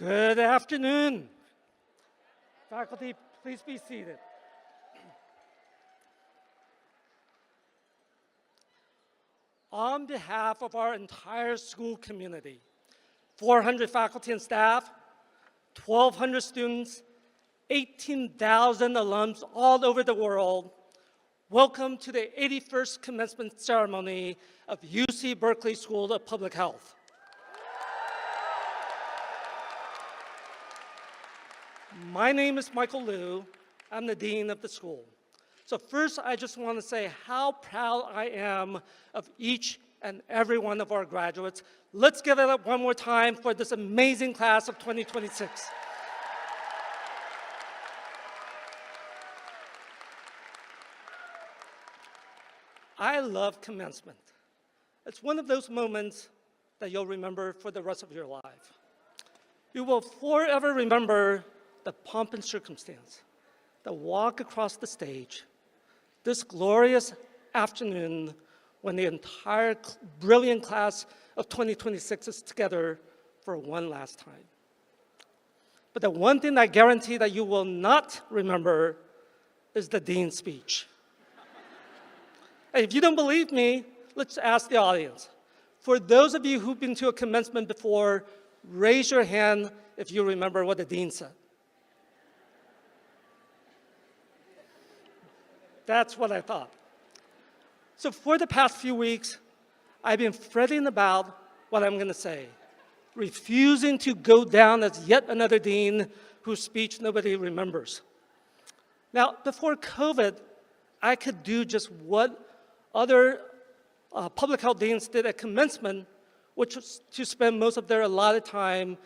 Good afternoon. Faculty, please be seated. On behalf of our entire school community, 400 faculty and staff, 1,200 students, 18,000 alums all over the world, welcome to the 81st commencement ceremony of UC Berkeley School of Public Health. My name is Michael Liu. I'm the dean of the school. So first, I just want to say how proud I am of each and every one of our graduates. Let's give it up one more time for this amazing class of 2026. I love commencement. It's one of those moments that you'll remember for the rest of your life. You will forever remember the pomp and circumstance, the walk across the stage, this glorious afternoon when the entire brilliant class of 2026 is together for one last time. But the one thing I guarantee that you will not remember is the dean's speech. And if you don't believe me, let's ask the audience. For those of you who've been to a commencement before, raise your hand if you remember what the dean said. That's what I thought. So for the past few weeks, I've been fretting about what I'm going to say, refusing to go down as yet another dean whose speech nobody remembers. Now, before COVID, I could do just what other public health deans did at commencement, which was to spend most of their allotted time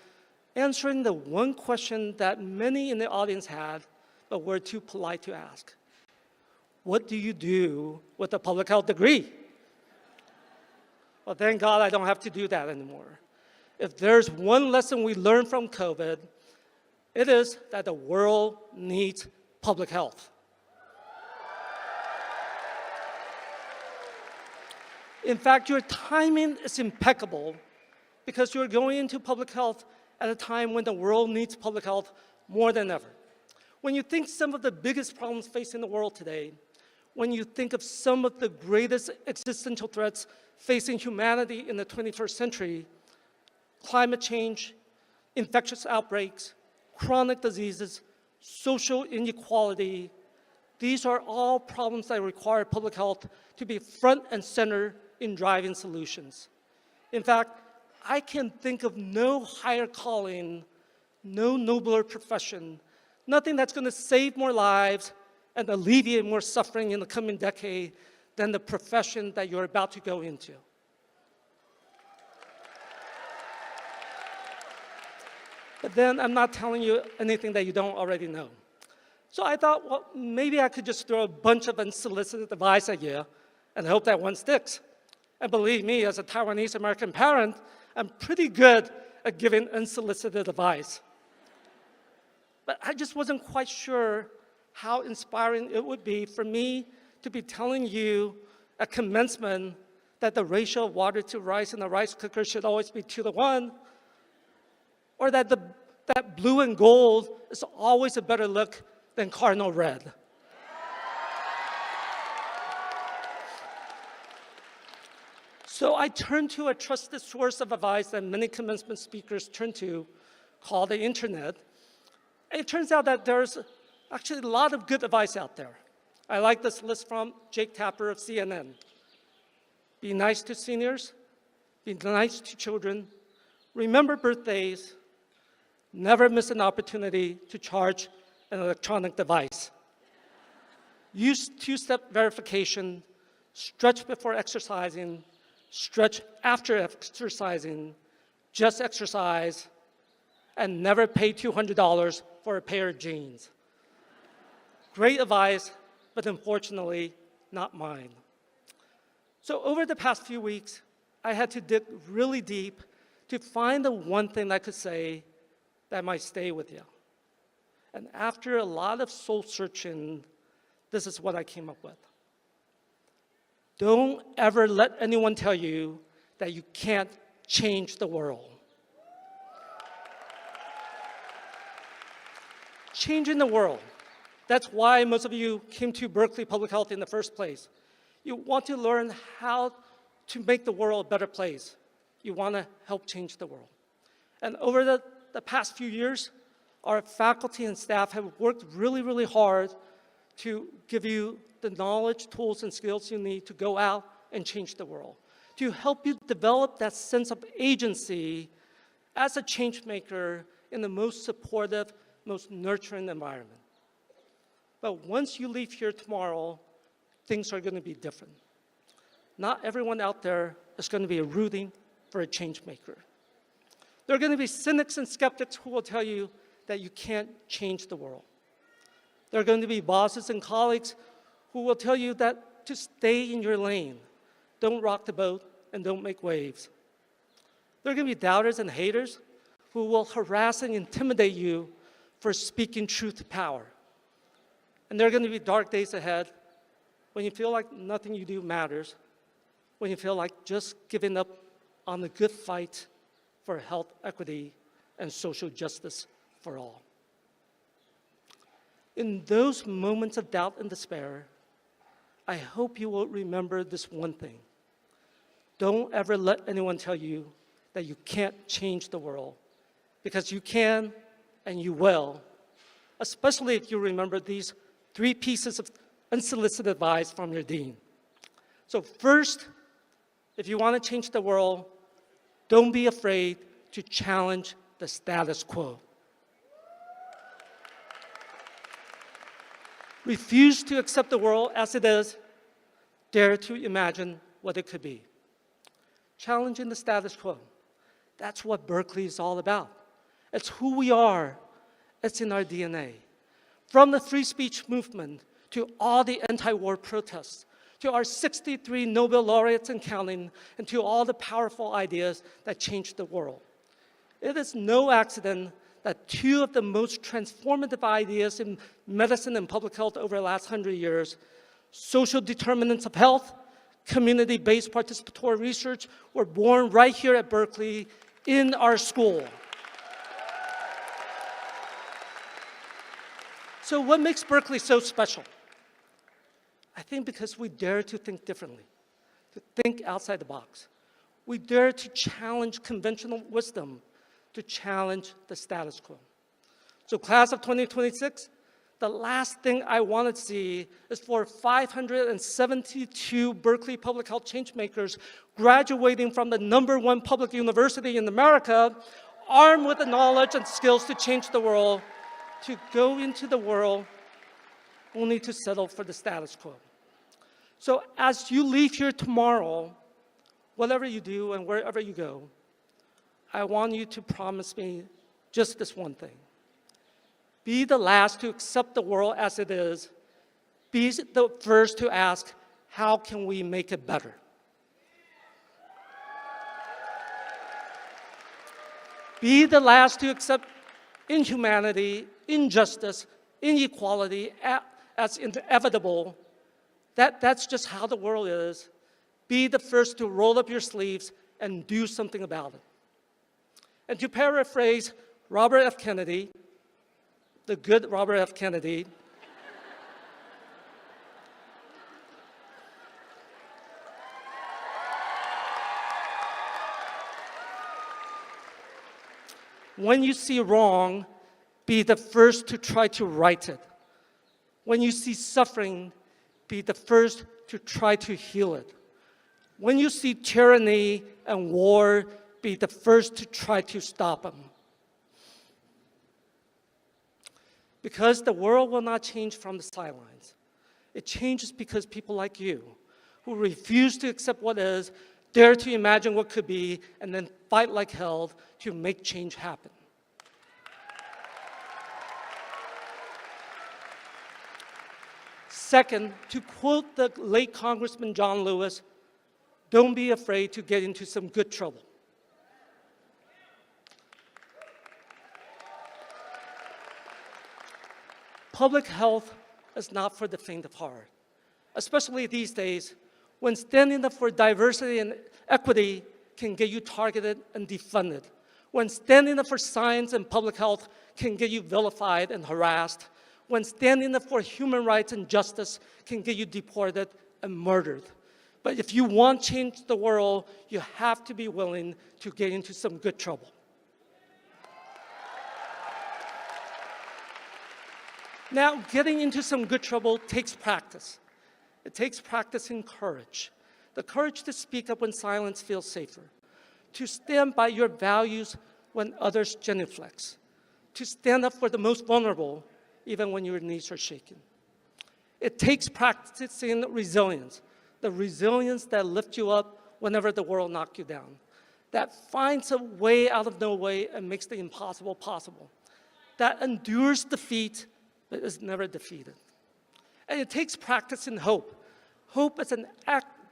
answering the one question that many in the audience had, but were too polite to ask. What do you do with a public health degree? Well, thank God I don't have to do that anymore. If there's one lesson we learned from COVID, it is that the world needs public health. In fact, your timing is impeccable because you're going into public health at a time when the world needs public health more than ever. When you think some of the biggest problems facing the world today, when you think of some of the greatest existential threats facing humanity in the 21st century, climate change, infectious outbreaks, chronic diseases, social inequality, these are all problems that require public health to be front and center in driving solutions. In fact, I can think of no higher calling, no nobler profession, nothing that's going to save more lives and alleviate more suffering in the coming decade than the profession that you're about to go into. But then I'm not telling you anything that you don't already know. So I thought, well, maybe I could just throw a bunch of unsolicited advice at you and hope that one sticks. And believe me, as a Taiwanese American parent, I'm pretty good at giving unsolicited advice. But I just wasn't quite sure how inspiring it would be for me to be telling you at commencement that the ratio of water to rice in a rice cooker should always be 2-to-1, or that that blue and gold is always a better look than cardinal red. So I turned to a trusted source of advice that many commencement speakers turn to, called the internet. And it turns out that there's actually a lot of good advice out there. I like this list from Jake Tapper of CNN. Be nice to seniors, be nice to children, remember birthdays, never miss an opportunity to charge an electronic device. Use two-step verification, stretch before exercising, stretch after exercising, just exercise, and never pay $200 for a pair of jeans. Great advice, but unfortunately, not mine. So over the past few weeks, I had to dig really deep to find the one thing I could say that might stay with you. And after a lot of soul searching, this is what I came up with. Don't ever let anyone tell you that you can't change the world. changing the world. That's why most of you came to Berkeley Public Health in the first place. You want to learn how to make the world a better place. You want to help change the world. And over the past few years, our faculty and staff have worked really, really hard to give you the knowledge, tools, and skills you need to go out and change the world, to help you develop that sense of agency as a change maker in the most supportive, most nurturing environment. But once you leave here tomorrow, things are going to be different. Not everyone out there is going to be rooting for a change maker. There are going to be cynics and skeptics who will tell you that you can't change the world. There are going to be bosses and colleagues who will tell you that to stay in your lane, don't rock the boat, and don't make waves. There are going to be doubters and haters who will harass and intimidate you for speaking truth to power. And there are going to be dark days ahead when you feel like nothing you do matters, when you feel like just giving up on the good fight for health equity and social justice for all. In those moments of doubt and despair, I hope you will remember this one thing. Don't ever let anyone tell you that you can't change the world, because you can and you will, especially if you remember these 3 pieces of unsolicited advice from your dean. So first, if you want to change the world, don't be afraid to challenge the status quo. Refuse to accept the world as it is. Dare to imagine what it could be. Challenging the status quo. That's what Berkeley is all about. It's who we are. It's in our DNA. From the free speech movement to all the anti-war protests, to our 63 Nobel laureates and counting, and to all the powerful ideas that changed the world. It is no accident that 2 of the most transformative ideas in medicine and public health over the last 100 years, social determinants of health, community-based participatory research, were born right here at Berkeley in our school. So what makes Berkeley so special? I think because we dare to think differently, to think outside the box. We dare to challenge conventional wisdom, to challenge the status quo. So class of 2026, the last thing I want to see is for 572 Berkeley public health changemakers graduating from the #1 public university in America, armed with the knowledge and skills to change the world, to go into the world only to settle for the status quo. So as you leave here tomorrow, whatever you do and wherever you go, I want you to promise me just this one thing. Be the last to accept the world as it is. Be the first to ask, how can we make it better? Be the last to accept inhumanity, injustice, inequality as inevitable. That's just how the world is. Be the first to roll up your sleeves and do something about it. And to paraphrase Robert F. Kennedy, the good Robert F. Kennedy, when you see wrong, be the first to try to right it. When you see suffering, be the first to try to heal it. When you see tyranny and war, be the first to try to stop them. Because the world will not change from the sidelines. It changes because people like you, who refuse to accept what is, dare to imagine what could be, and then fight like hell to make change happen. Second, to quote the late Congressman John Lewis, don't be afraid to get into some good trouble. Public health is not for the faint of heart, especially these days when standing up for diversity and equity can get you targeted and defunded, when standing up for science and public health can get you vilified and harassed, when standing up for human rights and justice can get you deported and murdered. But if you want to change the world, you have to be willing to get into some good trouble. Now, getting into some good trouble takes practice. It takes practice and courage. The courage to speak up when silence feels safer, to stand by your values when others genuflex, to stand up for the most vulnerable even when your knees are shaking. It takes practicing resilience, the resilience that lifts you up whenever the world knocks you down, that finds a way out of no way and makes the impossible possible, that endures defeat but is never defeated. And it takes practice in hope. Hope is an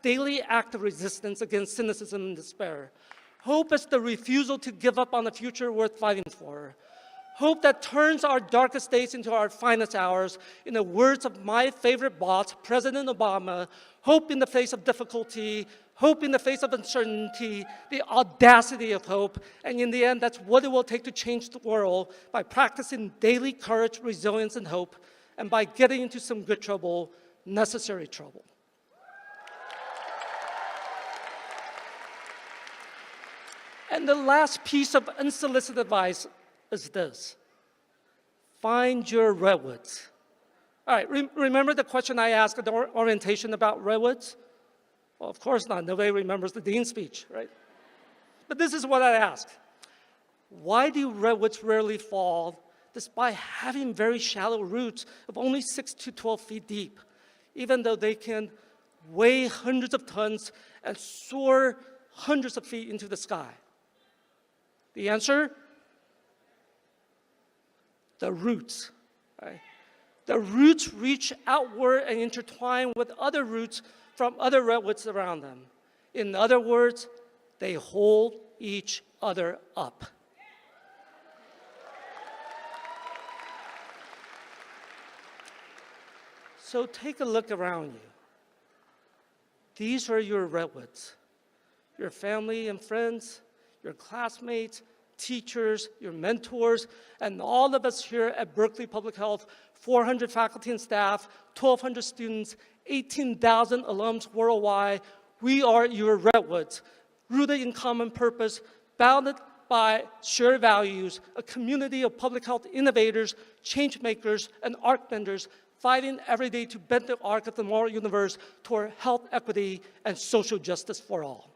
daily act of resistance against cynicism and despair. Hope is the refusal to give up on a future worth fighting for. Hope that turns our darkest days into our finest hours. In the words of my favorite boss, President Obama, hope in the face of difficulty, hope in the face of uncertainty, the audacity of hope. And in the end, that's what it will take to change the world, by practicing daily courage, resilience, and hope, and by getting into some good trouble, necessary trouble. And the last piece of unsolicited advice is this: find your redwoods. All right, remember the question I asked at the orientation about redwoods? Well, of course not. Nobody remembers the dean's speech, right? But this is what I asked. Why do redwoods rarely fall despite having very shallow roots of only 6 to 12 feet deep, even though they can weigh hundreds of tons and soar hundreds of feet into the sky? The answer? The roots. Right? The roots reach outward and intertwine with other roots from other redwoods around them. In other words, they hold each other up. So take a look around you. These are your redwoods, your family and friends, your classmates, teachers, your mentors, and all of us here at Berkeley Public Health, 400 faculty and staff, 1,200 students, 18,000 alums worldwide. We are your redwoods, rooted in common purpose, bounded by shared values, a community of public health innovators, change makers, and arc benders, fighting every day to bend the arc of the moral universe toward health equity and social justice for all.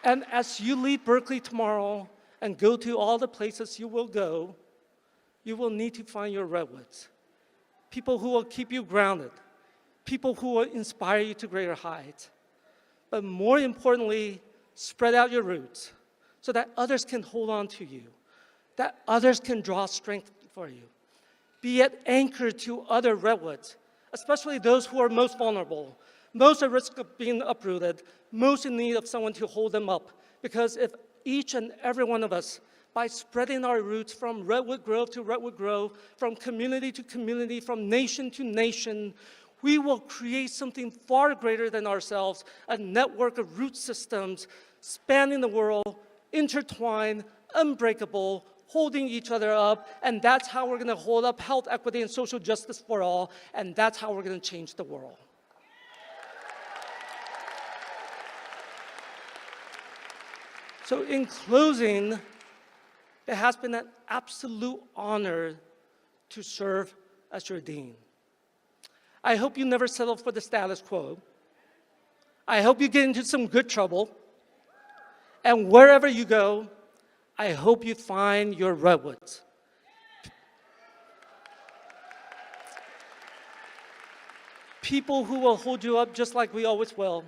And as you leave Berkeley tomorrow and go to all the places you will go, you will need to find your redwoods. People who will keep you grounded. People who will inspire you to greater heights. But more importantly, spread out your roots so that others can hold on to you, that others can draw strength for you. Be it anchored to other redwoods, especially those who are most vulnerable, most at risk of being uprooted, most in need of someone to hold them up. Because if each and every one of us, by spreading our roots from redwood grove to redwood grove, from community to community, from nation to nation, we will create something far greater than ourselves, a network of root systems spanning the world, intertwined, unbreakable, holding each other up, and that's how we're going to hold up health equity and social justice for all, and that's how we're going to change the world. So in closing, it has been an absolute honor to serve as your dean. I hope you never settle for the status quo. I hope you get into some good trouble. And wherever you go, I hope you find your redwoods. People who will hold you up just like we always will.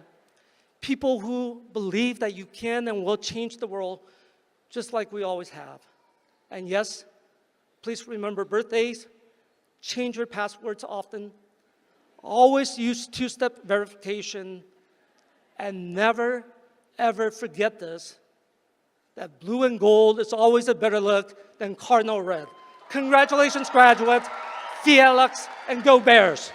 People who believe that you can and will change the world just like we always have. And yes, please remember birthdays, change your passwords often, always use two-step verification, and never, ever forget this, that blue and gold is always a better look than cardinal red. Congratulations, graduates, Fiat Lux, and go Bears.